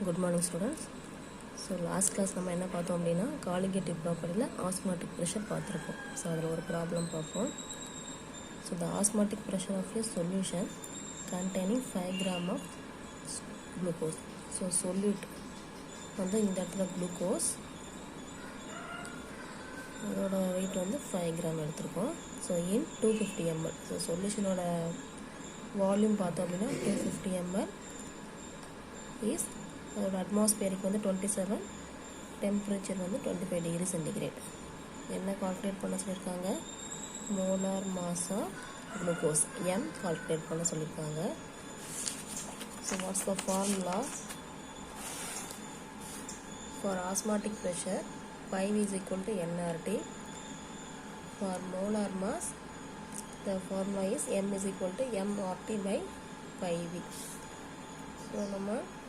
Good morning students. So last class நம்ம என்ன பார்த்தோம் அப்படின்னா காலிகேட்டிவ் ப்ராப்பர்ட்டியில் ஆஸ்மாட்டிக் ப்ரெஷர் பார்த்துருப்போம். ஸோ அதில் ஒரு ப்ராப்ளம் பார்ப்போம். So the osmotic pressure of a solution containing 5 gram of glucose. So solute வந்து இந்த இடத்துல குளுக்கோஸ், அதோட வெயிட் வந்து 5 கிராம் எடுத்திருக்கோம். So in 250 ml. ஸோ சொல்யூஷனோட வால்யூம் பார்த்தோம் அப்படின்னா 250 ml இஸ், அதோட அட்மாஸ்பியருக்கு வந்து 27, டெம்பரேச்சர் வந்து 25 டிகிரி சென்டிகிரேட். என்ன கால்குலேட் பண்ண சொல்லியிருக்காங்க? Molar mass of glucose M calculate பண்ண சொல்லியிருக்காங்க. So what's the formula for osmotic pressure? 5 is equal to nRT. For molar mass, the formula is m is equal to mRT by 5V. So நமக்கு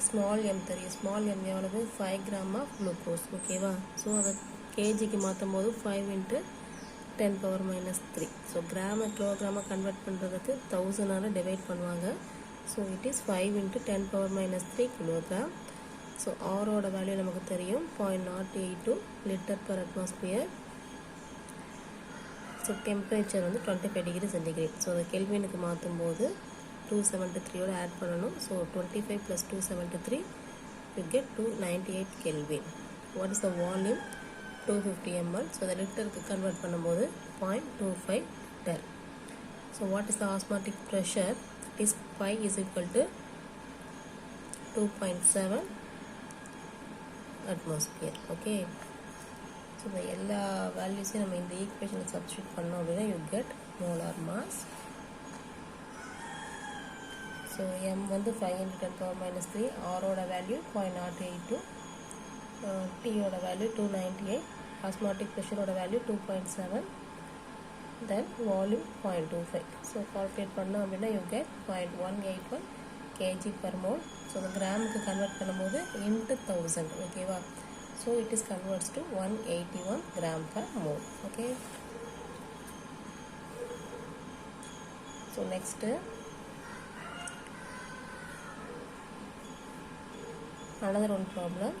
small M தெரியும். Small M எவ்வளவு? 5 gram of glucose. ஓகேவா? So அதை கேஜிக்கு மாற்றும் போது 5 × 10⁻³ so கிராமை கிலோகிராமை convert பண்ணுறதுக்கு 1000ஆல் divide பண்ணுவாங்க. So it is 5 × 10⁻³ kilogram. So ஆரோட வேல்யூ நமக்கு தெரியும் 0.082 litre per atmosphere. So temperature வந்து 25 டிகிரி சென்டிகிரேட். ஸோ அதை கெல்வினுக்கு மாற்றும் போது 273 ஆட் பண்ணணும். So 25 + 273 you get 298 Kelvin. What is the volume? 250 ml. So அதை லிட்டருக்கு கன்வெர்ட் பண்ணும்போது 0.25 liter. So what is the osmotic pressure? It is 5 is equal to 2.7 atmosphere. Okay, so இந்த எல்லா வேல்யூஸையும் நம்ம இந்த ஈக்குவேஷனில் சப்ஸ்டியூட் பண்ணோம் அப்படின்னா you get molar mass. So M வந்து 5 × 10⁻³ ஆரோட வேல்யூ 0.082, டியோட வேல்யூ 298, ஆஸ்மாட்டிக் ப்ரெஷரோட வேல்யூ 2.7, தென் வால்யூம் 0.25. ஸோ கால்குலேட் பண்ணோம் அப்படின்னா யூ கெட் 0.181 kg/mol. ஸோ அந்த கிராமுக்கு கன்வெர்ட் பண்ணும்போது × 1000. ஓகேவா? So it is converts to 181 g/mol. Okay, so next another one problem.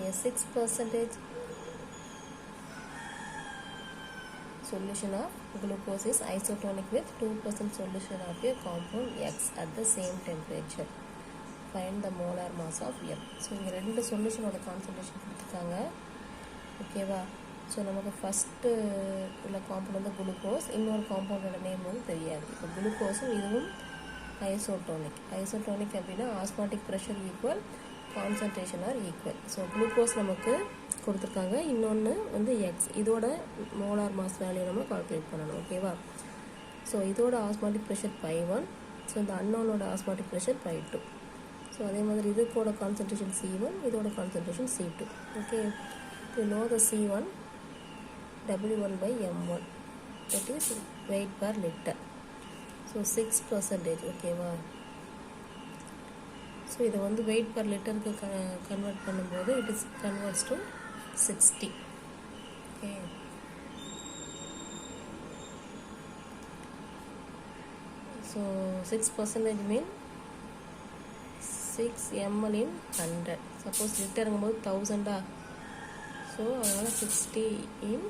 A 6% solution of glucose is isotonic with 2% solution of a compound X at the same temperature. Find the molar mass of M. So இங்கே ரெண்டு சொல்யூஷனோட concentration கொடுத்துருக்காங்க. ஓகேவா? So நமக்கு first உள்ள compound வந்து glucose, இன்னொரு காம்பவுண்டோட name வந்து தெரியாது. இப்போ குளுக்கோஸும் இதுவும் ஐசோட்டோனிக் அப்படின்னா osmotic pressure equal, concentration are equal. So glucose நமக்கு கொடுத்துருக்காங்க, இன்னொன்று வந்து எக்ஸ். இதோட மோலார் மாஸ் வேல்யூ நம்ம கால்குலேட் பண்ணணும். ஓகேவா? ஸோ இதோட ஆஸ்மாட்டிக் ப்ரெஷர் 1, ஸோ இந்த அன்னோனோட ஆஸ்மாட்டிக் ப்ரெஷர் 2. ஸோ அதே மாதிரி இதுக்கோட கான்சன்ட்ரேஷன் C1, இதோட concentration C2. Okay, to know the C1, W1/m1, that is weight per liter. So 6%. ஓகேவா? ஸோ இதை வந்து வெயிட் பர் லிட்டருக்கு கன்வெர்ட் பண்ணும்போது it is converts to 60. Okay, so 6% mean 6 ml in 100. Suppose லிட்டருங்கும் போது 1000. ஸோ அதனால் 60 in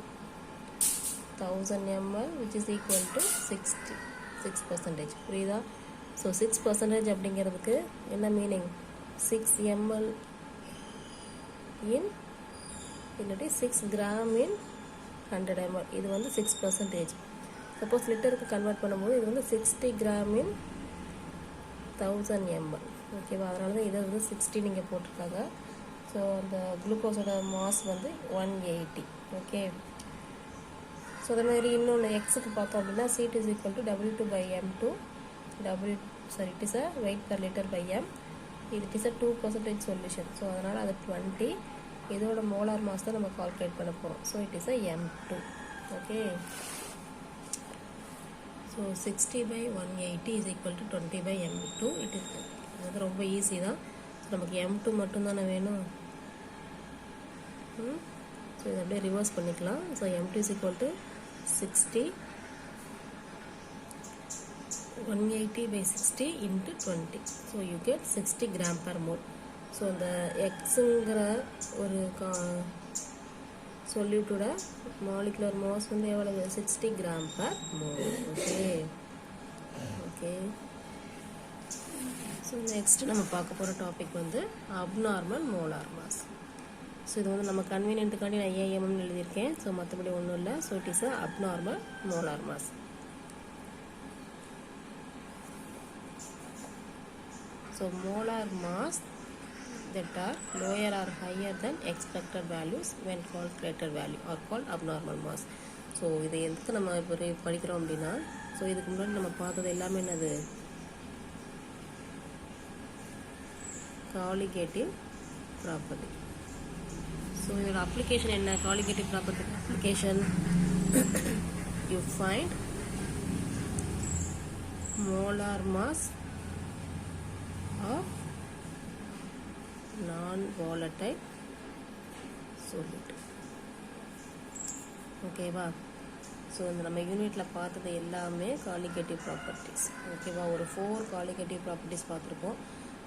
1000 ml which is equal to 6%. புரியுதா? So 6% அப்படிங்கிறதுக்கு என்ன மீனிங்? 6 ml இன் இல்லாட்டி 6 கிராம் இன் 100 ml. இது வந்து 6%. சப்போஸ் லிட்டருக்கு கன்வெர்ட் பண்ணும்போது இது வந்து 60 கிராம் இன் 1000 ml. ஓகேவா? அதனால தான் இதை வந்து 60 நீங்கள் போட்டிருக்காங்க. ஸோ அந்த குளுக்கோஸோட மாஸ் வந்து 180. ஓகே, ஸோ அதே மாதிரி இன்னொன்று எக்ஸுக்கு பார்த்தோம் அப்படின்னா C2 is equal to W2/m2. it is a weight per liter by m. it is a 2% solution. So அதனால் அது 20. இதோட மோலார் மாஸ் தான் நம்ம கால்குலேட் பண்ண போகிறோம். So it is a m2. Okay, so 60/180 is equal to 20/m2. it is, அது ரொம்ப easy தான். ஸோ நமக்கு m2 மட்டும்தானே வேணும். ஸோ இதை அப்படியே ரிவர்ஸ் பண்ணிக்கலாம். So m2 is equal to 60 180 by 60 into 20. So you get 60 gram per mole. So the Xங்கிற ஒரு solute molecular mass வந்து எவ்வளவு 60 gram per mole. Okay. So next நம்ம பார்க்க போற டாபிக் வந்து abnormal molar mass. ஸோ இது வந்து நம்ம கன்வீனியன்ட்டுக்காண்டி நான் ஏஎம்னு எழுதியிருக்கேன். ஸோ மற்றபடி ஒன்றும் இல்லை. So it is a abnormal molar mass. So molar mass that are lower or higher than expected values when calculated value are called abnormal mass. So இதை எதுக்கு நம்ம இப்போ படிக்கிறோம் அப்படின்னா, ஸோ இதுக்கு முன்னாடி நம்ம பார்த்தது எல்லாமே என்னது, colligative property. So your application in colligative property application, you find molar mass of non-volatile solute. Okay va? So நம்ம யூனிட்ல பார்த்தது எல்லாமே colligative properties. Okay va? ஒரு 4 colligative properties பார்த்திருப்போம்.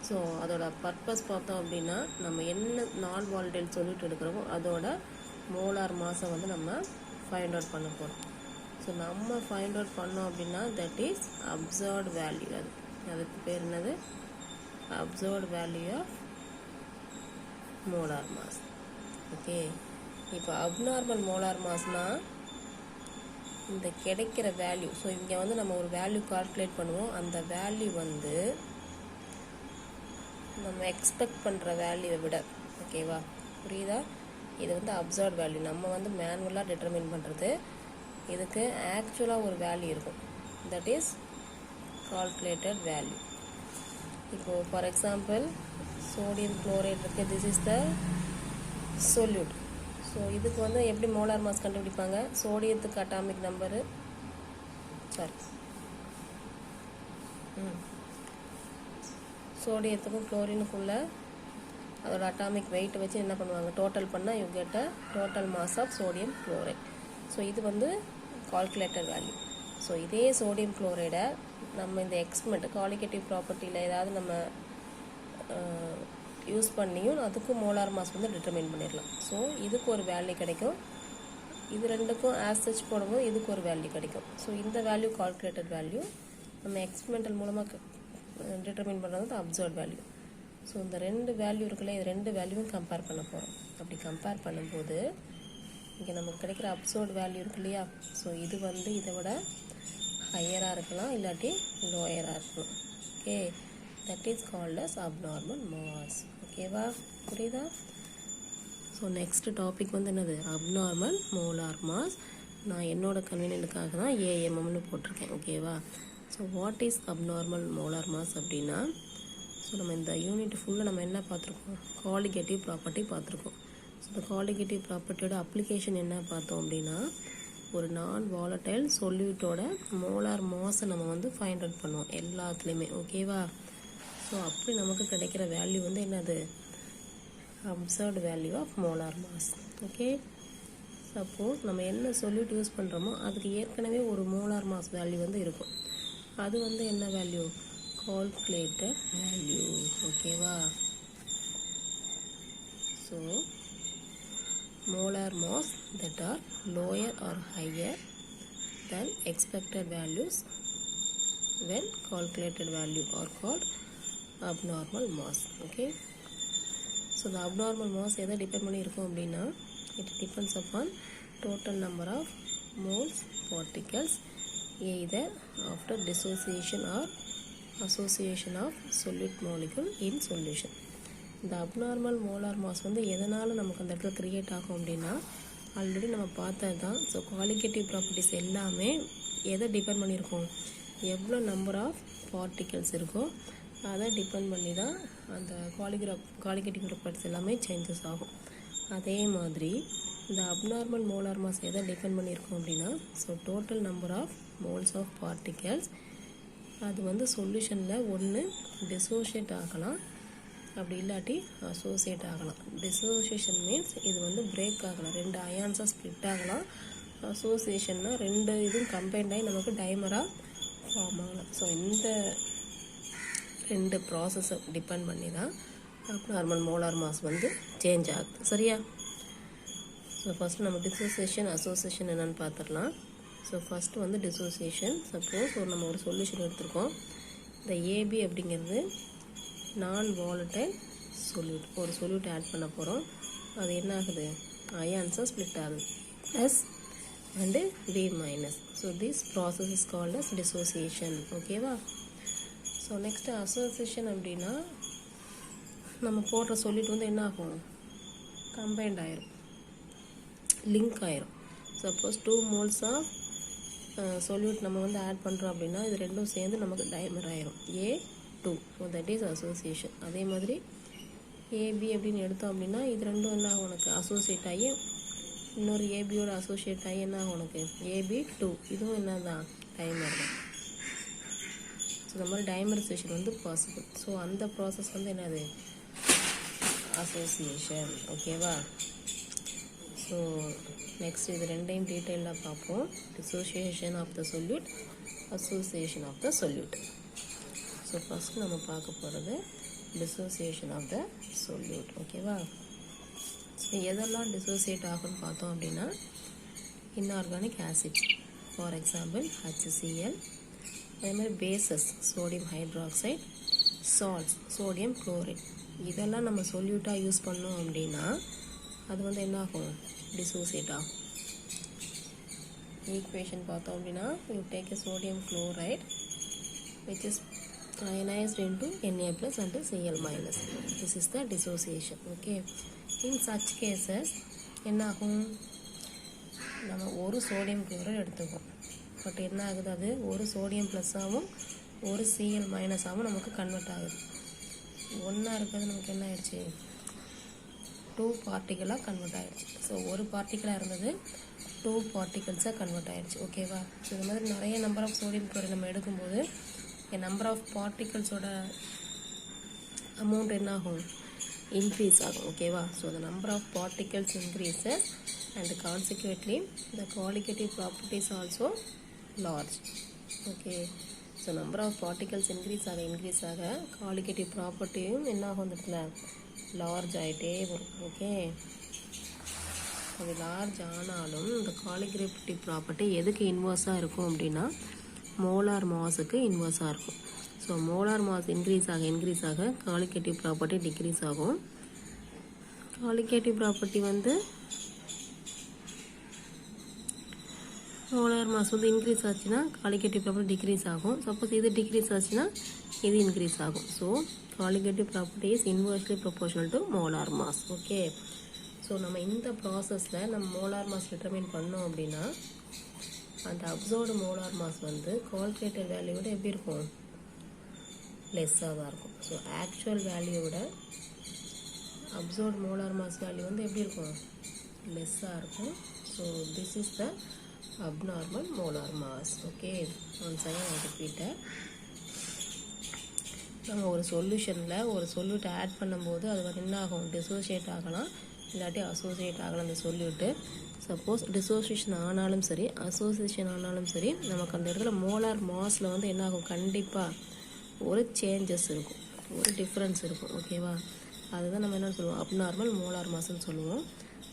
ஸோ அதோட பர்பஸ் பார்த்தோம் அப்படின்னா, நம்ம என்ன நான் வாலடைல் சொல்யூட் எடுக்கிறோமோ அதோட மோலார் மாஸை வந்து நம்ம ஃபைண்ட் அவுட் பண்ண போகிறோம். ஸோ நம்ம ஃபைண்ட் அவுட் பண்ணோம் அப்படின்னா தட் இஸ் அப்சர்வ்டு வேல்யூ. அதுக்கு பேர் என்னது, observed value of molar mass. Okay, இப்போ அப்நார்மல் மோலார் மாஸ்னால் இந்த கிடைக்கிற வேல்யூ. ஸோ இங்கே வந்து நம்ம ஒரு வேல்யூ கால்குலேட் பண்ணுவோம். அந்த வேல்யூ வந்து நம்ம எக்ஸ்பெக்ட் பண்ணுற வேல்யூவை விட, ஓகேவா, புரியுதா? இது வந்து அப்சர்வ் வேல்யூ, நம்ம வந்து மேனுவலாக டிட்டர்மின் பண்ணுறது. இதுக்கு ஆக்சுவலாக ஒரு வேல்யூ இருக்கும், தட் இஸ் கால்குலேட்டட் வேல்யூ. இப்போது ஃபார் எக்ஸாம்பிள் சோடியம் குளோரைட் இருக்குது, this is the solute. So இதுக்கு வந்து எப்படி மோலார் மாஸ் கண்டுபிடிப்பாங்க, சோடியத்துக்கு அட்டாமிக் நம்பரு, சோடியத்துக்கும் குளோரினுக்குள்ள அதோட அட்டாமிக் வெயிட் வச்சு என்ன பண்ணுவாங்க, டோட்டல் பண்ணால் you get a total mass of sodium chloride. So இது வந்து கால்குலேட்டட் வேல்யூ. ஸோ இதே சோடியம் குளோரைடை நம்ம இந்த எக்ஸ்பெரிமெண்ட் காலிகேட்டிவ் ப்ராப்பர்ட்டியில் ஏதாவது நம்ம யூஸ் பண்ணியும் அதுக்கும் மோலார் மாஸ் வந்து டிட்டர்மின் பண்ணிடலாம். ஸோ இதுக்கு ஒரு வேல்யூ கிடைக்கும், இது ரெண்டுக்கும் ஆஸ் சச் போடும்போது இதுக்கு ஒரு வேல்யூ கிடைக்கும். ஸோ இந்த வேல்யூ கால்குலேட்டட் வேல்யூ, நம்ம எக்ஸ்பெரிமெண்டல் மூலமாக டிட்டர்மின் பண்ணுறது அப்சர்வ் வேல்யூ. ஸோ இந்த ரெண்டு வேல்யூ இருக்குல்ல, இது ரெண்டு வேல்யூவும் கம்பேர் பண்ண போகிறோம். அப்படி கம்பேர் பண்ணும்போது இங்கே நமக்கு கிடைக்கிற அப்சர்வ் வேல்யூ இருக்கு இல்லையா, ஸோ இது வந்து இதை விட ஹையராக இருக்கலாம், இல்லாட்டி லோயராக இருக்கலாம். Okay, that is called as abnormal mass. ஓகேவா, புரியுதா? ஸோ நெக்ஸ்ட் டாபிக் வந்து என்னது, அப்நார்மல் மோலார் மாஸ். நான் என்னோட கன்வீனியன்ட்டுக்காக தான் ஏஎம்எம்னு போட்டிருக்கேன். ஓகேவா? So what is abnormal molar mass அப்படின்னா, ஸோ நம்ம இந்த யூனிட் ஃபுல்லாக நம்ம என்ன பார்த்துருக்கோம், காலிகேட்டிவ் ப்ராப்பர்ட்டி பார்த்துருக்கோம். ஸோ இந்த காலிகேட்டிவ் ப்ராப்பர்ட்டியோட அப்ளிகேஷன் என்ன பார்த்தோம் அப்படின்னா, ஒரு நான் வாலடைல் சொல்யூட்டோட மோலார் மாஸை நம்ம வந்து ஃபைண்ட் அவுட் பண்ணுவோம் எல்லாத்துலேயுமே. ஓகேவா? ஸோ அப்படி நமக்கு கிடைக்கிற வேல்யூ வந்து என்னது, observed value of molar mass. Okay, suppose நம்ம என்ன சொல்யூட் யூஸ் பண்ணுறோமோ அதுக்கு ஏற்கனவே ஒரு மோலார் மாஸ் வேல்யூ வந்து இருக்கும். அது வந்து என்ன வேல்யூ, கால்குலேட்டட் வேல்யூ. ஓகேவா? So molar mass that are lower or higher than expected values when calculated value are called abnormal mass. Okay, so the abnormal mass எதை டிபெண்ட் பண்ணி இருக்கும் அப்படின்னா, it depends upon total number of moles particles either after dissociation or association of solute molecule in solution. இந்த abnormal molar mass வந்து எதனால் நமக்கு அந்த இடத்துல க்ரியேட் ஆகும் அப்படின்னா, ஆல்ரெடி நம்ம பார்த்தது தான். ஸோ குவாலிகேட்டிவ் ப்ராப்பர்ட்டிஸ் எல்லாமே எதை டிபெண்ட் பண்ணியிருக்கோம், எவ்வளோ நம்பர் ஆஃப் பார்ட்டிகல்ஸ் இருக்கோ அதை டிபெண்ட் பண்ணி தான் அந்த குவாலிகேட்டிவ் ப்ராப்பர்ட்டிஸ் எல்லாமே சேஞ்சஸ் ஆகும். அதே மாதிரி இந்த அப்நார்மல் மோலார் மாஸ் எதை டிபெண்ட் பண்ணியிருக்கோம் அப்படின்னா, so total number of moles of particles அது வந்து சொல்யூஷனில் ஒன்று டிசோஷியேட் ஆகலாம், அப்படி இல்லாட்டி அசோசியேட் ஆகலாம். டிசோசியேஷன் மீன்ஸ் இது வந்து பிரேக் ஆகலாம், ரெண்டு அயான்ஸாக ஸ்ப்ளிட் ஆகலாம். அசோசியேஷன்னா ரெண்டு இதுவும் கம்பைண்ட் ஆகி நமக்கு டைமராக ஃபார்ம் ஆகலாம். ஸோ இந்த 2 ப்ராசஸை டிபெண்ட் பண்ணி தான் அப்நார்மல் மோலார் மாஸ் வந்து சேஞ்ச் ஆகுது. சரியா? ஸோ ஃபஸ்ட்டு நம்ம டிசோசியேஷன் அசோசியேஷன் என்னென்னு பார்த்துடலாம். ஸோ ஃபஸ்ட்டு வந்து டிசோசியேஷன். சப்போஸ் நம்ம ஒரு சொல்யூஷன் எடுத்திருக்கோம். இந்த ஏபி அப்படிங்கிறது நான் வாலடைல் சொல்யூட். ஒரு சொல்யூட் ஆட் பண்ண போகிறோம். அது என்ன ஆகுது? அயான்ஸாக ஸ்ப்ளிட் ஆகுது, plus and V minus. So this process is called as dissociation. ஓகேவா? ஸோ நெக்ஸ்ட்டு அசோசியேஷன் அப்படின்னா நம்ம போடுற சொல்யூட் வந்து என்ன ஆகும்? கம்பைண்ட் ஆயிரும், லிங்க் ஆயிரும். சப்போஸ் 2 moles ஆஃப் சொல்யூட் நம்ம வந்து ஆட் பண்ணுறோம் அப்படின்னா இது ரெண்டும் சேர்ந்து நமக்கு டைமர் ஆயிரும், A2. So that is association. அதே மாதிரி ஏபி அப்படின்னு எடுத்தோம் அப்படின்னா இது ரெண்டும் என்ன ஆகும்? உனக்கு அசோசியேட் ஆகி இன்னொரு ஏபியோட அசோசியேட் ஆகி என்ன ஆகும்? உனக்கு AB2. இதுவும் என்ன தான்? டைமர் தான். ஸோ இந்த மாதிரி டைமரைசேஷன் வந்து பாசிபிள். ஸோ அந்த ப்ராசஸ் வந்து என்னது? அசோசியேஷன். ஓகேவா? ஸோ நெக்ஸ்ட் இது ரெண்டையும் டீட்டெயிலாக பார்ப்போம். Dissociation of the solute, association of the solute. So first நம்ம பார்க்க போகிறது டிசோசியேஷன் ஆஃப் த சொல்யூட். ஓகேவா? ஸோ எதெல்லாம் டிசோசியேட் ஆகும்னு பார்த்தோம் அப்படின்னா inorganic acid, for example HCl. அதே மாதிரி bases, sodium hydroxide, salts, sodium chloride. இதெல்லாம் நம்ம சொல்யூட்டாக யூஸ் பண்ணோம் அப்படின்னா அது வந்து என்ன ஆகும்? டிசோசியேட் ஆகும். ஈக்குவேஷன் பார்த்தோம் அப்படின்னா you take a sodium chloride which is ionized into Na plus and Cl minus. This is the dissociation. Okay. In such cases என்ன ஆகும்? நம்ம ஒரு சோடியம் குளோரைட் எடுத்துக்கோம். பட் என்ன ஆகுது? அது ஒரு சோடியம் ப்ளஸ்ஸாகவும் ஒரு Cl மைனஸாகவும் நமக்கு கன்வெர்ட் ஆகுது. ஒன்றா இருக்கிறது நமக்கு என்ன ஆயிடுச்சு? 2 பார்ட்டிகலாக கன்வெர்ட் ஆகிடுச்சு. ஸோ ஒரு பார்ட்டிக்கலாக இருந்தது 2 பார்ட்டிகல்ஸாக கன்வெர்ட் ஆகிடுச்சு. ஓகேவா? ஸோ இது மாதிரி நிறைய நம்பர் ஆஃப் சோடியம் குளோரைட் நம்ம எடுக்கும்போது நம்பர் ஆஃப் பார்ட்டிகல்ஸோட அமௌண்ட் என்ன ஆகும்? இன்க்ரீஸ் ஆகும். ஓகேவா? So the number of particles increases and consequently the qualitative properties also large. Okay. So number of particles increase ஆக qualitative ப்ராப்பர்ட்டியும் என்ன ஆகும்? அந்த இடத்துல லார்ஜ் ஆகிட்டே வரும். ஓகே. அது லார்ஜ் ஆனாலும் இந்த qualitative ப்ராப்பர்ட்டி எதுக்கு இன்வர்ஸாக இருக்கும் அப்படின்னா மோலார் மாஸுக்கு இன்வர்ஸாக இருக்கும். ஸோ மோலார் மாஸ் இன்க்ரீஸ் ஆக qualitative ப்ராப்பர்ட்டி டிக்ரீஸ் ஆகும். qualitative ப்ராப்பர்ட்டி வந்து மோலார் மாஸ் வந்து இன்க்ரீஸ் ஆச்சுன்னா qualitative ப்ராப்பர்ட்டி டிக்ரீஸ் ஆகும். சப்போஸ் இது டிக்ரீஸ் ஆச்சுன்னா இது இன்க்ரீஸ் ஆகும். So qualitative property is inversely proportional to molar mass. Okay. So நம்ம இந்த ப்ராசஸில் நம்ம மோலார் மாஸ் டிட்டர்மைன் பண்ணோம் அப்படின்னா அந்த அப்சர்வ்டு மோலார் மாஸ் வந்து குவாலிட்டேட்டிவ் வேல்யூவோட எப்படி இருக்கும்? லெஸ்ஸாக தான் இருக்கும். ஸோ ஆக்சுவல் வேல்யூவோட அப்சர்வ்டு மோலார் மாஸ் வேல்யூ வந்து எப்படி இருக்கும்? லெஸ்ஸாக இருக்கும். So this is the abnormal molar mass. Okay. Once again I repeat. நம்ம ஒரு சொல்யூஷனில் ஒரு சொல்யூட் ஆட் பண்ணும்போது அது வந்து என்ன ஆகும்? டிசோசியேட் ஆகலாம், இல்லாட்டி அசோசியேட் ஆகலாம் அந்த சொல்யூட்டு. சப்போஸ் டிசோசியேஷன் ஆனாலும் சரி அசோசியேஷன் ஆனாலும் சரி நமக்கு அந்த இடத்துல மோலார் மாஸில் வந்து என்ன ஆகும்? கண்டிப்பாக ஒரு சேஞ்சஸ் இருக்கும், ஒரு டிஃப்ரென்ஸ் இருக்கும். ஓகேவா? அதுதான் நம்ம என்ன சொல்லுவோம்? அப்நார்மல் மோலார் மாஸ்ன்னு சொல்லுவோம்.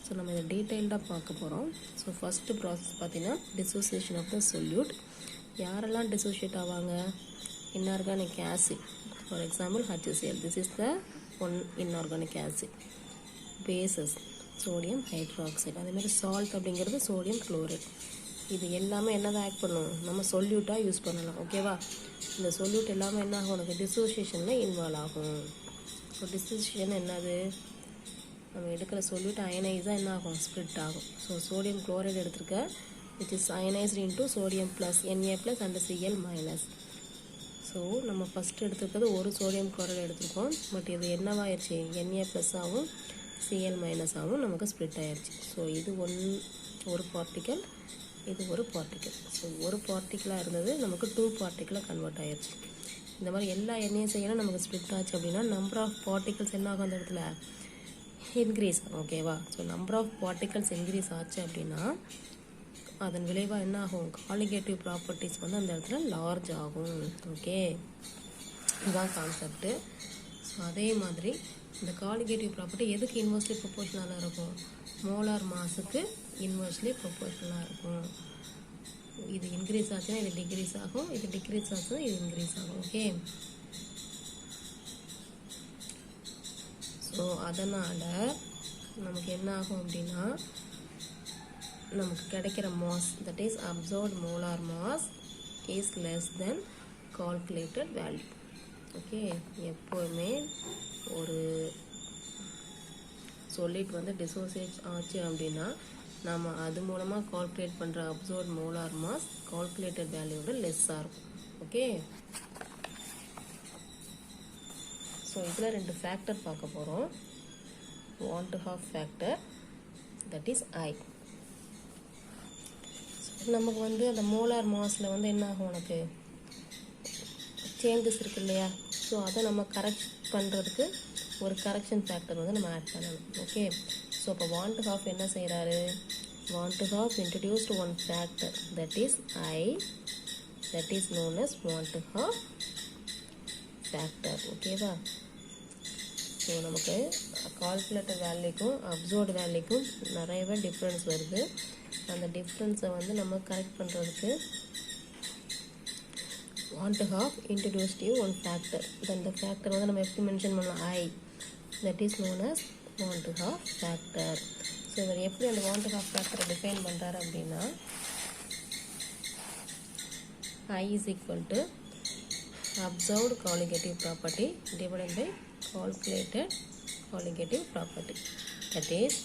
ஸோ நம்ம இதை டீட்டெயில்டாக பார்க்க போகிறோம். ஸோ ஃபஸ்ட்டு ப்ராசஸ் பார்த்தீங்கன்னா டிசோசியேஷன் ஆஃப் த சொல்யூட். யாரெல்லாம் டிசோசியேட் ஆவாங்க? Inorganic acid, for example HCl. This is the one inorganic acid. Bases, sodium hydroxide. அதேமாதிரி சால்ட் அப்படிங்கிறது சோடியம் குளோரைட். இது எல்லாமே என்ன தான் ஆக்ட் பண்ணும்? நம்ம சொல்யூட்டாக யூஸ் பண்ணலாம். ஓகேவா? இந்த சொல்யூட் எல்லாமே என்ன ஆகும்? உனக்கு டிசோசியேஷனில் இன்வால்வ் ஆகும். ஸோ டிசோசியேஷன் என்னது? நம்ம எடுக்கிற சொல்யூட் அயனைஸாக என்ன ஆகும்? ஸ்ப்ளிட் ஆகும். ஸோ சோடியம் குளோரைடு எடுத்திருக்க which is ionized into sodium plus Na plus and Cl minus. So நம்ம ஃபஸ்ட்டு எடுத்துருக்கிறது ஒரு சோடியம் குளோரைடு எடுத்துருக்கோம். பட் இது என்னவாயிருச்சு? Na ப்ளஸ் ஆகும் Cl மைனஸ் ஆகும் நமக்கு ஸ்ப்ளிட் ஆயிடுச்சு. ஸோ இது ஒரு பார்ட்டிக்கல், இது ஒரு பார்ட்டிக்கல். ஸோ ஒரு பார்ட்டிக்கலாக இருந்தது நமக்கு 2 பார்ட்டிக்கலாக கன்வெர்ட் ஆயிடுச்சு. இந்த மாதிரி எல்லா NaClலும் நமக்கு ஸ்ப்ளிட் ஆச்சு அப்படின்னா நம்பர் ஆஃப் பார்ட்டிகல்ஸ் என்ன ஆகும்? அந்த இடத்துல இன்க்ரீஸ் ஆகும். ஓகேவா? So number of particles increase ஆச்சு அப்படின்னா அதன் விளைவாக என்ன ஆகும், காலிகேட்டிவ் ப்ராப்பர்ட்டிஸ் வந்து அந்த இடத்துல லார்ஜ் ஆகும். ஓகே, இதுதான் கான்செப்ட்டு. ஸோ அதே மாதிரி இந்த காலிகேட்டிவ் ப்ராப்பர்ட்டி எதுக்கு இன்வெர்ஸ்லி ப்ரொபோஷனலாக இருக்கும், மோலார் மாஸுக்கு இன்வெர்ஸ்லி ப்ரொபோஷனலாக இருக்கும். இது இன்க்ரீஸ் ஆச்சுன்னா இது டிக்ரீஸ் ஆகும், இது டிக்ரீஸ் ஆச்சுன்னா இது இன்க்ரீஸ் ஆகும். ஓகே, ஸோ அதனால் நமக்கு என்ன ஆகும் அப்படின்னா, நமக்கு கிடைக்கிற mass, that is observed molar mass is less than calculated value. Okay, எப்போவுமே ஒரு சொல்லிட் வந்து டிசோசியேட் ஆச்சு அப்படின்னா நம்ம அது மூலமாக கால்குலேட் பண்ணுற அப்சர்வ்ட் மோலார் மாஸ் கால்குலேட்டட் வேல்யூவோட லெஸ்ஸாக இருக்கும். ஓகே, ஸோ இதில் 2 ஃபேக்டர் பார்க்க போகிறோம். 1/2 ஃபேக்டர், தட் இஸ் I. நமக்கு வந்து அந்த மோலார் மாஸில் வந்து என்ன ஆகும், உனக்கு சேஞ்சஸ் இருக்கு இல்லையா, ஸோ அதை நம்ம கரெக்ட் பண்ணுறதுக்கு ஒரு கரெக்ஷன் ஃபேக்டர் வந்து நம்ம ஆட் பண்ணணும். ஓகே, ஸோ இப்போ 1/2 என்ன செய்கிறாரு, 1/2 introduced one factor, that is I, that is known as 1/2 factor. ஓகேவா, ஸோ நமக்கு கால்குலேட்டர் வேல்யூக்கும் அப்சர்வ்டு வேல்யூக்கும் நிறையவே டிஃப்ரென்ஸ் வருது. அந்த டிஃப்ரென்ஸை வந்து நம்ம கரெக்ட் பண்ணுறதுக்கு 1/2 introduced you one factor. then the factor வந்து நம்ம எப்படி மென்ஷன் பண்ணலாம், I, that is known as 1/2 factor. So இவர் எப்படி அந்த 1/2 ஃபேக்டரை டிஃபைன் பண்ணுறாரு அப்படின்னா, I is equal to observed colligative property divided by calculated colligative property. That is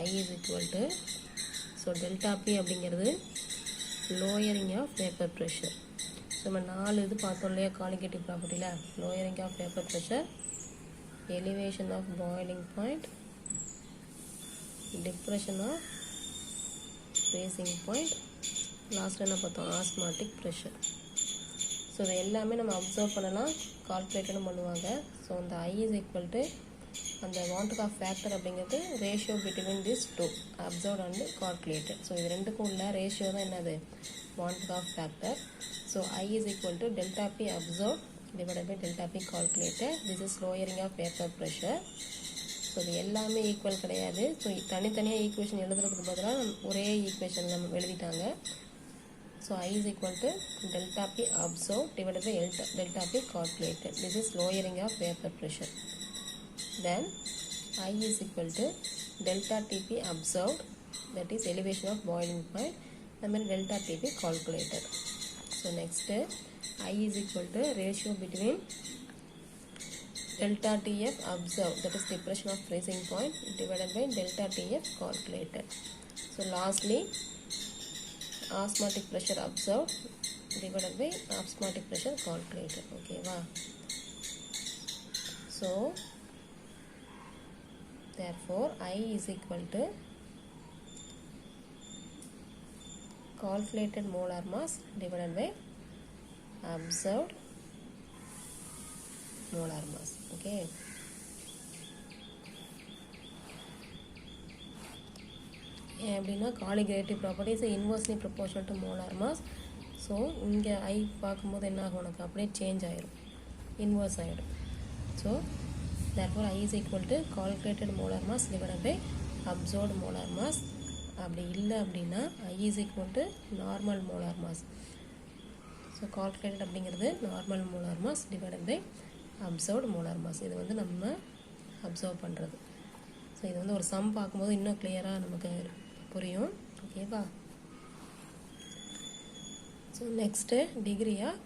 I is equal to, so delta P அப்படிங்கிறது lowering of vapor pressure. So நம்ம 4 இது பார்த்தோம் இல்லையா colligative ப்ராப்பர்ட்டியில், lowering of vapor pressure, elevation of boiling point, depression of freezing point, last என்ன பார்த்தோம், osmotic pressure. So இது எல்லாமே நம்ம அப்சர்வ் பண்ணலாம், கால்குலேட்டடும் பண்ணுவாங்க. ஸோ அந்த I is equal to அந்த 1/2 ஃபேக்டர் அப்படிங்கிறது ratio between this 2 observed and calculated. So இது ரெண்டுக்கும் உள்ள ரேஷியோ தான் என்னது, 1/2 factor. So I is equal to delta P observed divided by delta P calculated. This is lowering of vapor pressure. So இது எல்லாமே equal கிடையாது. So தனித்தனியாக equation எழுதுறதுக்கு பதிலாக ஒரே ஈக்குவேஷன் நம்ம எழுதிட்டாங்க. So I is equal to delta P observed divided by delta P calculated. This is lowering of vapor pressure. Then I is equal to delta TP observed, that is elevation of boiling point, and then delta TP calculated. So next I is equal to ratio between delta TF observed, that is depression of freezing point, divided by delta TF calculated. So lastly osmotic pressure observed divided by osmotic pressure calculated. Okay va. So therefore I is equal to calculated molar mass divided by observed molar mass. Okay, அப்படின்னா colligative property is inversely proportional to molar mass. So இங்கே I பார்க்கும்போது என்ன ஆகும், உனக்கு அப்படியே change ஆகிடும், inverse ஆகிடும். So therefore I is equal to calculated molar mass divided by observed molar mass. அப்படி இல்லை அப்படின்னா I is equal to normal molar mass. So calculated அப்படிங்கிறது normal molar mass divided by observed molar mass. இது வந்து நம்ம observe பண்ணுறது. So இது வந்து ஒரு சம் பார்க்கும்போது இன்னும் கிளியராக நமக்கு புரியும். ஓகேவா. So next degree of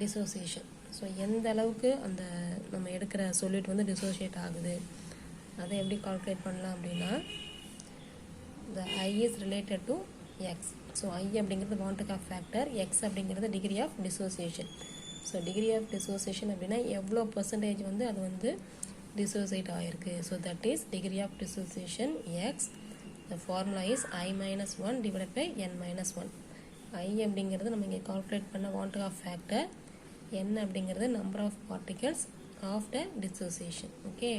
dissociation. So எந்த அளவுக்கு அந்த நம்ம எடுக்கிற சொல்யூட் வந்து டிசோசியேட் ஆகுது அதை எப்படி கால்குலேட் பண்ணலாம் அப்படின்னா, the I is related to X. So I அப்படிங்கிறது 1/2 ஃபேக்டர், X அப்படிங்கிறது degree of dissociation. So degree of dissociation அப்படின்னா எவ்வளோ பர்சன்டேஜ் வந்து அது வந்து டிசோசியேட் ஆகிருக்கு. So that is degree of dissociation X. the formula is I minus 1 divided by N minus 1. I அப்படிங்கிறது நம்ம இங்கே கால்குலேட் பண்ண 1/2 ஃபேக்டர், N அப்படிங்கிறது number of particles of the dissociation. Okay,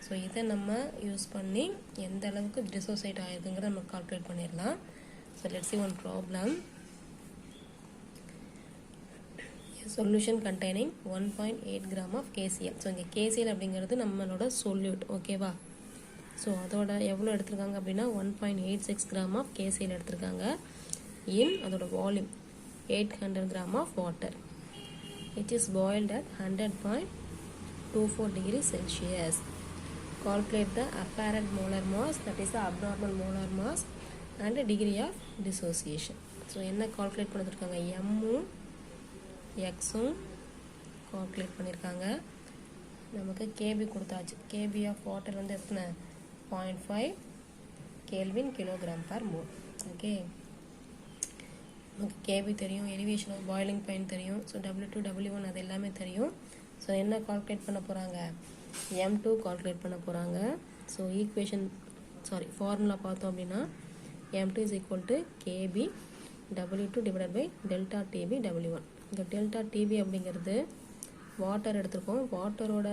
so இதை நம்ம யூஸ் பண்ணி எந்த அளவுக்கு டிசோசியேட் ஆகிருக்குங்கிறத நம்ம கால்குலேட் பண்ணிடலாம். So let's see one problem. A solution containing 1.8 gram of KCl. So இங்கே KCl அப்படிங்கிறது நம்மளோட solute, ஓகேவா? ஸோ அதோட எவ்வளோ எடுத்திருக்காங்க அப்படின்னா 1.86 gram of KCl எடுத்திருக்காங்க. அதோட volume 800 gram of water. It is boiled at 100.24 degrees Celsius. Calculate the apparent molar mass, that is the abnormal molar mass, and degree of dissociation. So என்ன calculate பண்ணியிருக்காங்க, எம்மும் எக்ஸும் calculate பண்ணியிருக்காங்க. நமக்கு KP கொடுத்தாச்சு. KP of water வந்து எத்தனை 0.5 Kelvin kilogram per mole. Okay, நமக்கு KP தெரியும், எலிவேஷன் ஆஃப் பாய்லிங் பாயிண்ட் தெரியும். ஸோ W2 W1 அது எல்லாமே தெரியும். ஸோ என்ன கால்குலேட் பண்ண போகிறாங்க, M2 கால்குலேட் பண்ண போகிறாங்க. ஸோ ஃபார்முலா பார்த்தோம் அப்படின்னா M2 is equal to KB W2 divided by delta TB W1. இந்த டெல்டா டிபி அப்படிங்கிறது வாட்டர் எடுத்திருக்கோம். வாட்டரோட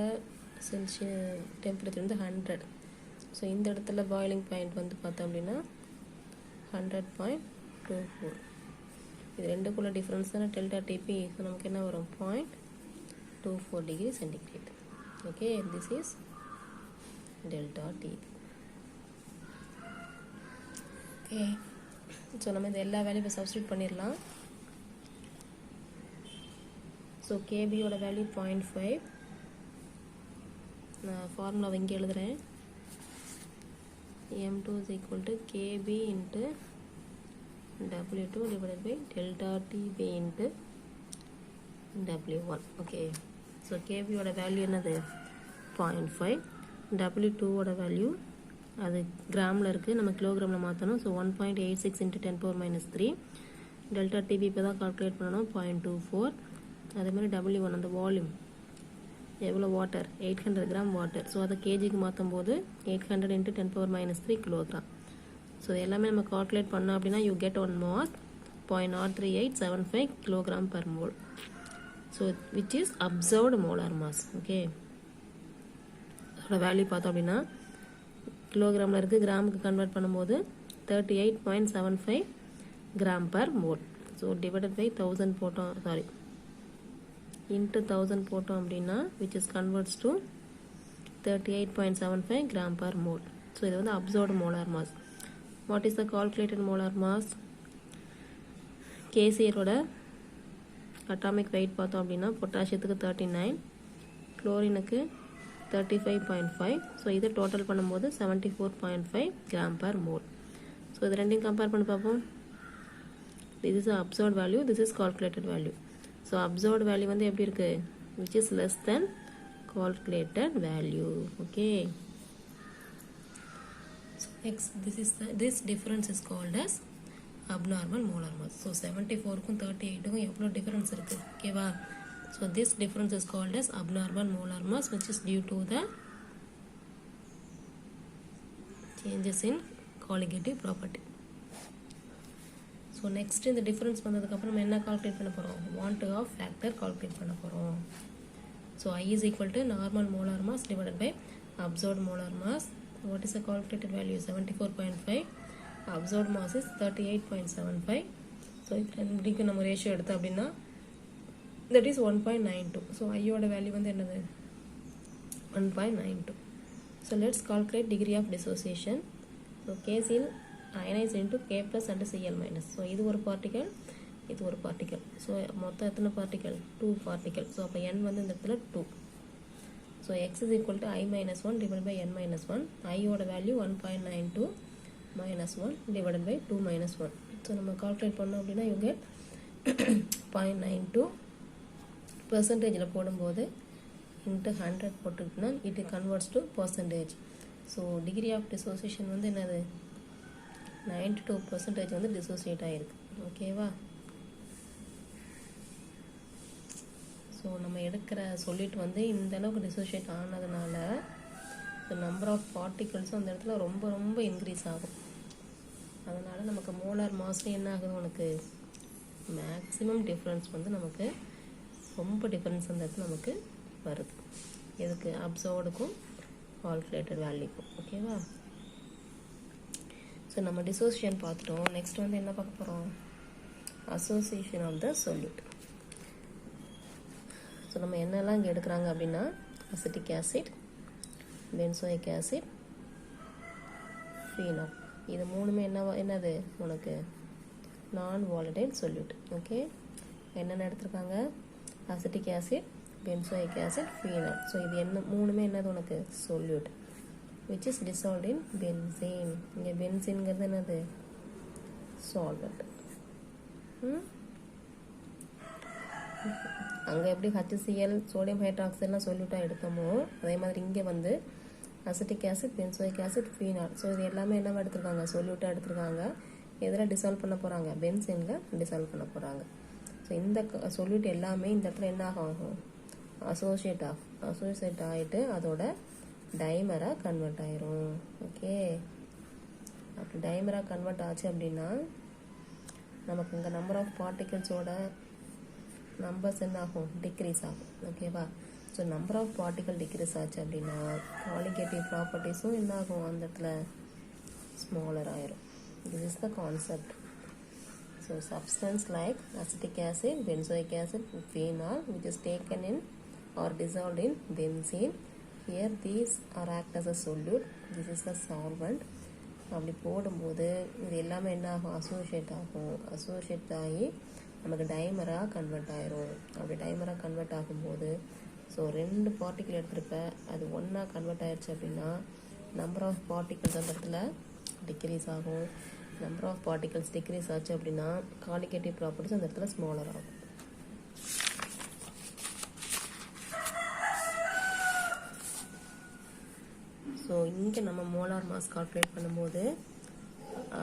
டெம்பரேச்சர் வந்து 100. ஸோ இந்த இடத்துல பாய்லிங் பாயிண்ட் வந்து பார்த்தோம் அப்படின்னா 100.24. இது ரெண்டுக்குள்ள டிஃப்ரென்ஸ் தானே டெல்டா டிபி. ஸோ நமக்கு என்ன வரும் 0.24 degree centigrade. Okay, this is delta TB. Okay, so நம்ம இந்த எல்லா வேல்யூ இப்போ சப்ஸ்டியூட் பண்ணிடலாம். ஸோ கேபியோட வேல்யூ 0.5. நான் ஃபார்முலாவை இங்கே எழுதுகிறேன். M2 is equal to KB into W2 divided by delta TB into W1. Okay, so கேபியோட வேல்யூ என்னது 0.5. W2ஓட வேல்யூ அது கிராமில் இருக்குது, நம்ம கிலோகிராமில் மாற்றணும். ஸோ 1.86 into 10⁻³ டெல்டா டிபி இப்போ தான் கால்குலேட் பண்ணணும் 0.24. அதே மாதிரி W1 அந்த வால்யூம் எவ்வளோ வாட்டர் 800 gram வாட்டர். ஸோ அதை கேஜிக்கு மாற்றும் போது 800 into 10⁻³ கிலோகிராம். ஸோ எல்லாமே நம்ம கால்குலேட் பண்ணோம் அப்படின்னா you get one mass 0.03875 kilogram per mole. So which is observed molar mass. Okay, அதோட வேல்யூ பார்த்தோம் அப்படின்னா கிலோகிராமில் இருக்குது, கிராமுக்கு கன்வெர்ட் பண்ணும்போது 38.75 gram per mole. So divided by 1000 போட்டோம், into 1000 போட்டோம் அப்படின்னா which is converts to 38.75 gram per mole. So இது வந்து observed molar mass. What is the calculated molar mass? கேசியரோட அட்டாமிக் வெயிட் பார்த்தோம் அப்படின்னா பொட்டாசியத்துக்கு 39, குளோரினுக்கு 35.5. ஸோ இதை டோட்டல் பண்ணும்போது 74.5 gram per mole. ஸோ இது ரெண்டையும் கம்பேர் பண்ணி பார்ப்போம். this is observed value, this is calculated value. So observed value வந்து எப்படி இருக்குது, which is less than calculated value. Okay, so next this difference is called as abnormal molar mass. So 74க்கும் 38க்கும் எவ்வளோ டிஃபரன்ஸ் இருக்குது, ஓகேவா? So this difference is called as abnormal molar mass, which is due to the changes in colligative property. So next இந்த difference வந்ததுக்கப்புறம் நம்ம என்ன calculate பண்ண போகிறோம், வான் டூ ஆஃப் ஃபேக்டர் கால்குலேட் பண்ண போகிறோம். So I is equal to normal molar mass divided by absorbed molar mass. What is the calculated value? 74.5. Absorbed mass is 38.75. So இது ரெண்டுக்கு நம்ம ரேஷியோ எடுத்தோம் அப்படின்னா that is 1.92. ஸோ ஐயோட வேல்யூ வந்து என்னது 1.92. So let's calculate degree of dissociation. So கேசில் ionise into K + and Cl-. So இது ஒரு பார்ட்டிக்கல், இது ஒரு பார்ட்டிக்கல். ஸோ மொத்தம் எத்தனை பார்ட்டிக்கல், 2 பார்ட்டிக்கல். ஸோ அப்போ n வந்து இந்த இடத்துல 2. So x is equal to I - 1 divided by n - 1. ஐயோட வேல்யூ 1.92 - 1 divided by 2 - 1. ஸோ நம்ம கால்குலேட் பண்ணோம் அப்படின்னா இவங்க 0.92 பெர்சன்டேஜில் போடும்போது இன்ட்டு 100 போட்டுக்கிட்டோம்னா it converts to percentage. So degree of dissociation வந்து என்னது 92% வந்து டிசோசியேட் ஆகிருக்கு. ஓகேவா? ஸோ நம்ம எடுக்கிற சொல்லிட்டு வந்து இந்த அளவுக்கு டிசோசியேட் ஆனதுனால நம்பர் ஆஃப் பார்ட்டிகல்ஸும் அந்த இடத்துல ரொம்ப ரொம்ப இன்க்ரீஸ் ஆகும். அதனால் நமக்கு மோலார் மாஸ்ல என்ன ஆகுது, உனக்கு மேக்ஸிமம் டிஃப்ரென்ஸ் வந்து நமக்கு ரொம்ப டிஃப்ரென்ஸ் அந்த இடத்துல நமக்கு வருது. எதுக்கு, அப்சர்வ்டுக்கும் கால்குலேட்டட் வேல்யூக்கும். ஓகேவா? ஸோ நம்ம டிசோசியேஷன் பார்த்துட்டோம். நெக்ஸ்ட் வந்து என்ன பார்க்க போகிறோம்? Association of the solute. So நம்ம என்னெல்லாம் இங்கே எடுக்கிறாங்க அப்படின்னா acetic acid, benzoic acid, phenol. இது மூணுமே என்னது உனக்கு நான் வாலடைல் சொல்யூட். ஓகே, என்னென்ன எடுத்திருக்காங்க? Acetic acid, benzoic acid, phenol. So இது மூணுமே என்னது உனக்கு solute which is dissolved in benzene. இங்கே பென்சீன்ங்கிறது என்னது? சால்வெண்ட். அங்கே எப்படி HCl சோடியம் ஹைட்ராக்சைட்லாம் சொல்யூட்டாக எடுத்தோமோ அதே மாதிரி இங்கே வந்து acetic acid, benzoic acid, phenol. So இது எல்லாமே என்னவா எடுத்திருக்காங்க? சொல்யூட்டாக எடுத்திருக்காங்க. எதில் டிசால்வ் பண்ண போகிறாங்க? பென்சீனில் டிசால்வ் பண்ண போகிறாங்க. ஸோ இந்த சொல்யூட் எல்லாமே இந்த இடத்துல என்ன ஆகும்? அசோசியேட் ஆகிட்டு அதோட டைமராக கன்வெர்ட் ஆயிரும். ஓகே, அப்படி டைமராக கன்வெர்ட் ஆச்சு அப்படின்னா நமக்கு இங்கே நம்பர் ஆஃப் பார்ட்டிகிள்ஸோட நம்பர்ஸ் என்ன ஆகும்? டிக்ரீஸ் ஆகும். ஓகேவா? So number of particle decrease ஆச்சு அப்படின்னா குவாலிட்டேட்டிவ் ப்ராப்பர்ட்டிஸும் என்ன ஆகும்? அந்த இடத்துல ஸ்மாலர் ஆயிரும். This is the concept. So substance like acetic acid, benzoic acid, phenol which is taken in or dissolved in benzene. Here these are act as a solute. This is the solvent. அப்படி போடும்போது இது எல்லாமே என்ன ஆகும்? Associate ஆகும். Associate ஆகி நமக்கு டைமராக convert ஆயிரும். அப்படி டைமராக கன்வெர்ட் ஆகும்போது ஸோ 2 பார்ட்டிகிள் எடுத்திருப்ப அது ஒன்றா கன்வெர்ட் ஆயிடுச்சு அப்படின்னா நம்பர் ஆஃப் பார்ட்டிகிள்ஸ் அந்த இடத்துல டிக்ரீஸ் ஆகும். நம்பர் ஆஃப் பார்ட்டிகிள்ஸ் டிக்ரீஸ் ஆச்சு அப்படின்னா குவாலிட்டேட்டிவ் ப்ராப்பர்ட்டிஸ் அந்த இடத்துல ஸ்மாலர் ஆகும். ஸோ இங்கே நம்ம மோலார் மாஸ் கால்குலேட் பண்ணும்போது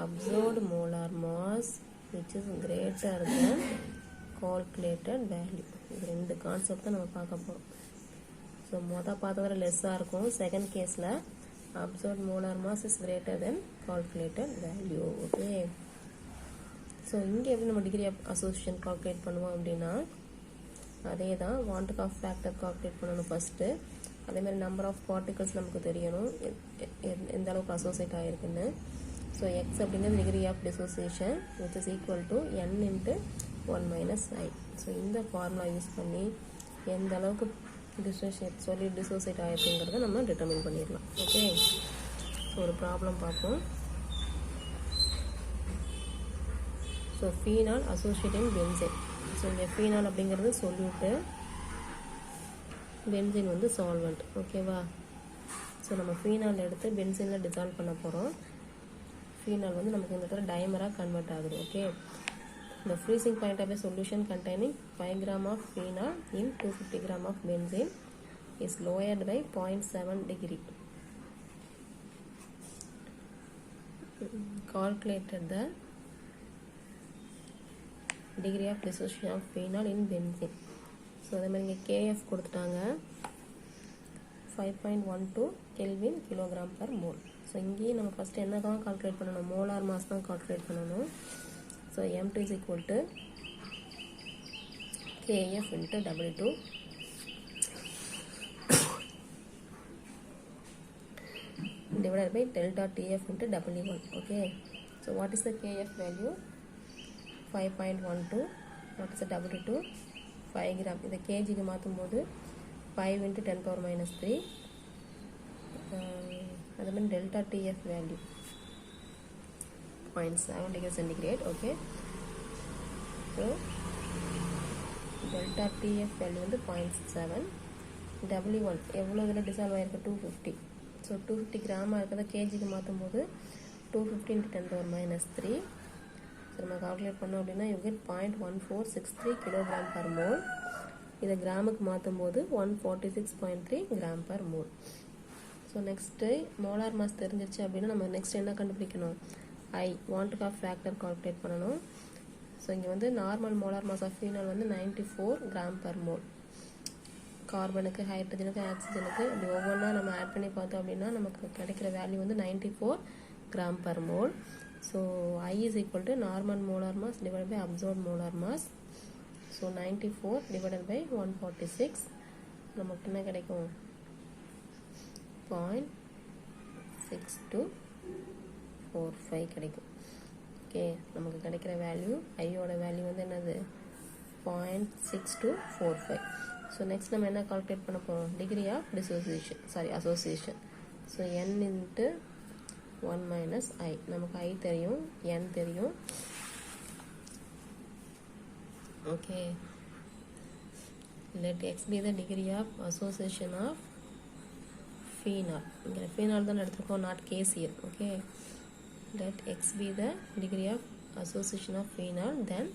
observed molar mass which is greater than calculated value. இது 2 கான்செப்ட் தான் நம்ம பார்க்க போகிறோம். ஸோ பார்த்ததில் லெஸ்ஸாக இருக்கும். செகண்ட் கேஸில் observed molar mass is greater than calculated value. Okay, so இங்கே எப்படி நம்ம டிகிரி ஆஃப் அசோசியேஷன் கால்குலேட் பண்ணுவோம் அப்படின்னா அதே தான் வாண்டட் ஆஃப் ஃபேக்டர் கால்குலேட் பண்ணணும் ஃபஸ்ட்டு. அதேமாதிரி நம்பர் ஆஃப் பார்ட்டிகல்ஸ் நமக்கு தெரியணும் எந்த அளவுக்கு அசோசியேட் ஆகிருக்குன்னு. ஸோ எக்ஸ் அப்படிங்கிறது degree of dissociation which is equal to n × 1 - i. So இந்த ஃபார்முலா யூஸ் பண்ணி எந்த அளவுக்கு டிசோசியேட் ஆகிருக்குங்கிறத நம்ம டிட்டர்மின் பண்ணிடலாம். ஓகே, ஸோ ஒரு ப்ராப்ளம் பார்ப்போம். So phenol associate in benzene. So இங்கே ஃபீனால் அப்படிங்கிறது சொல்யூட்டு, பென்சீன் வந்து சால்வெண்ட். ஓகேவா? ஸோ நம்ம ஃபீனால் எடுத்து பென்சீனில் டிசால்வ் பண்ண போகிறோம். ஃபீனால் வந்து நமக்கு இந்த இடத்துல டைமராக கன்வெர்ட் ஆகுது. Okay, the freezing point of a solution containing 5 gram of phenol in 250 gram of benzene is lowered by 0.7 degree. Calculated the degree of dissociation of phenol in benzene. So அதே மாதிரி இங்கே KF கொடுத்துட்டாங்க 5.12 Kelvin kilogram per mole. So இங்கேயும் நம்ம first என்ன தான் calculate பண்ணணும்? Molar mass தான் கால்குலேட் பண்ணணும். So M2 is equal to KF into W2 divided by delta TF into W1. Okay, so what is the KF value? 5.12. what is the W2? 5 gram. இதை கேஜிக்கு மாற்றும் போது 5 × 10⁻³ அதே மாதிரி delta TF value 0.7 degree centigrade. Okay, so delta TF value வந்து 0.7. W1 எவ்வளோ இதில் dissolve ஆகிருக்கு? 250. ஸோ 250 கிராமாக இருக்கிறத கேஜிக்கு மாற்றும் போது 250 × 10⁻³ ஸோ நம்ம கால்குலேட் பண்ணோம் அப்படின்னா யூ கெட் 0.1463 kg/mole. இதை கிராமுக்கு மாற்றும் போது 146.3 g/mole. So next molar mass தெரிஞ்சிருச்சு அப்படின்னா நம்ம நெக்ஸ்ட் என்ன கண்டுபிடிக்கணும்? வாண்டட் ஆஃப் ஃபேக்டர் கால்குலேட் பண்ணணும். ஸோ இங்கே வந்து normal molar mass of phenol வந்து 94 g/mole. கார்பனுக்கு, ஹைட்ரஜனுக்கு, ஆக்சிஜனுக்கு இப்படி ஒவ்வொன்றா நம்ம ஆட் பண்ணி பார்த்தோம் அப்படின்னா நமக்கு கிடைக்கிற வேல்யூ வந்து 94 g/mole. So I is equal to normal molar mass divide by observed molar mass. So 94 divided by 146 நமக்கு என்ன கிடைக்கும்? 0.62 0.6245 கிடைக்கும். ஓகே, நமக்கு கிடைக்கிற வேல்யூ ஐயோட வேல்யூ வந்து என்னது 0.6245. ஸோ நெக்ஸ்ட் நம்ம என்ன கால்குலேட் பண்ண போகிறோம், degree of association. So n into 1 minus i, நமக்கு ஐ தெரியும், n தெரியும். Okay, let x be the degree of association of phenol. இங்கே phenol தான் எடுத்துருக்கோம், not case here. Okay, let x be the degree of association of phenol. Then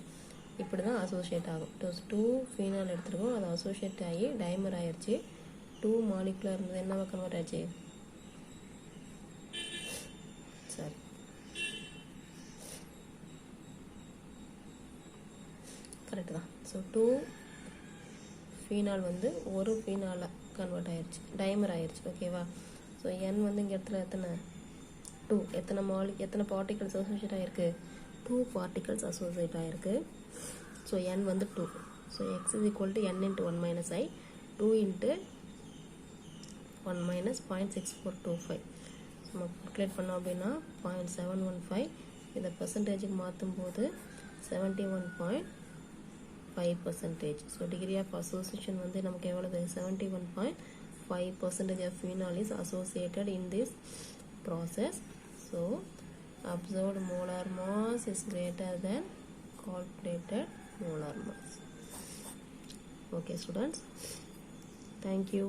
இப்படி தான் associate ஆகும். 2 phenol எடுத்துருக்கோம், அது அசோசியேட் ஆகி டைமர் ஆயிடுச்சு. 2 மாலிகுலர் இருந்தது என்னவா கன்வெர்ட் ஆச்சு, சரி கரெக்டு தான். ஸோ 2 ஃபீனால் வந்து ஒரு ஃபீனாலாக கன்வெர்ட் ஆயிடுச்சு, டைமர் ஆயிடுச்சு. ஓகேவா, ஸோ n வந்து இங்கே இடத்துல எத்தனை 2, எத்தனை பார்ட்டிகல்ஸ் அசோசியேட் ஆகிருக்கு, 2 பார்ட்டிகல்ஸ் அசோசியேட் ஆகிருக்கு. ஸோ n வந்து 2. So x is equal to n into 1 minus i, 2 into 1 minus 0.6425. So நம்ம கால்குலேட் பண்ணோம் அப்படின்னா 0.715. இதை பர்சன்டேஜுக்கு மாற்றும் போது 71.5%. ஸோ டிகிரி ஆஃப் அசோசியேஷன் வந்து நமக்கு எவ்வளவு, 71.5% of phenol is associated in this process. So observed molar mass is greater than calculated molar mass. Okay students, thank you.